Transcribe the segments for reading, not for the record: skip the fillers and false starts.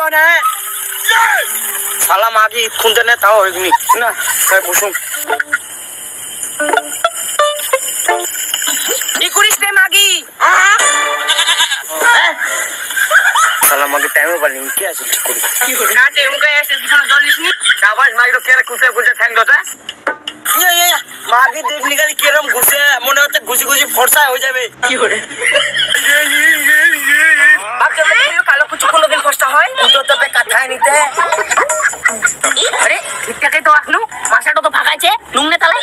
না সালা মাগি খুঁজে নে তাও হয়নি না তাই বসুন কি করিস রে মাগি সালা মাগি টাইমে বলি কি আছে কি করি না টাইম কে এসে দিন জলিস নি শাবাশ মাগি তো কেরে কুতে কুতে ঠ্যাং দটা মাগি দেখলি খালি কেরম ঘুষে মনে হচ্ছে ঘুষি ঘুষি ফর্সা হয়ে যাবে কি করে কালো কুচু কোনোদিন কষ্ট হয় দুটো তো কাঠায় নিতে আরে ঠিকঠাকই তো এখনো মাসাটা তো ফাঁকাইছে লুংনে তালে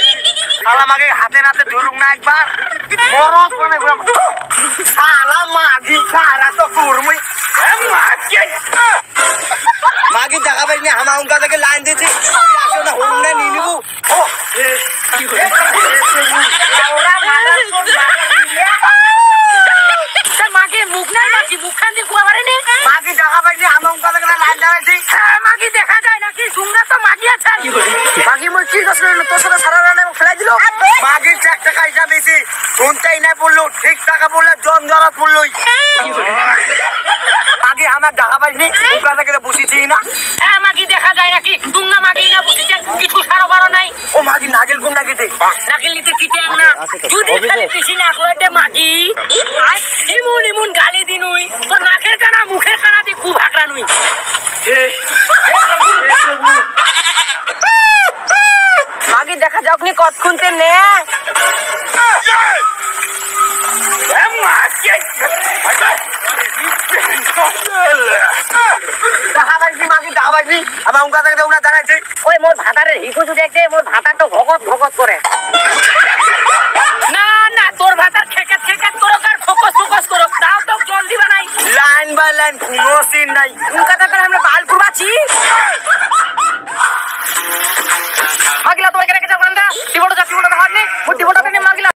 শালা মাগে হাতে নাতে ধরুক না একবার মরদ মানে শালা মাগি সারা তো কুরমুই মাগি জায়গা পাইনি হামা উনকা থেকে লাইন দিয়েছি আসো না হরুন না নিয়ে নিবু কি করে মাগে মুখ নাই মাগি মুখখান দিয়ে কুয়া পারে নে মাগি জায়গা পাইনি হামা উনকা থেকে লাইন দাঁড়াইছি হ্যাঁ মাগি দেখা যায় নাকি সুঙ্গা তো মাগি আছে মাগি মই কি করছ তোর সাথে সারা রানে ফেলাই দিল মাগি 4 টাকা হিসাব দিছি শুনতেই না বললো ঠিক টাকা বললে জন জরা পড়লই মাগি আমার দেখা পাইনি উনকা থেকে বসিছি না হ্যাঁ মাগি দেখা যায় নাকি সুঙ্গা মাগি না বসিছে কিছু সারবারও নাই ও মাগি নাগেল কোনটা কেটে নাগেল নিতে কিতে না যদি খালি পিছি না কইতে মাগি ইমুন ইমুন গালি দিনুই তো নাকের কানা মুখের কানা দি খুব হাকরা নুই মাগি দেখা যাও আপনি কত খুনতে নে ওই মোর ভাতারের হিকুচু দেখছে মোর ভাতার তো ভগত ভগত করে না না তোর ভাতার খেকাত খেকাত করো আর ফোকাস ফোকাস করো তাও তো জলদি বানাই লাইন বাই লাইন কোনো সিন নাই উনকা তো আমরা বাল পুরবাছি মাগিলা তোর কেন কেন গন্ধা টিবড় যা টিবড় হাত নে মুঠি বড় নে মাগিলা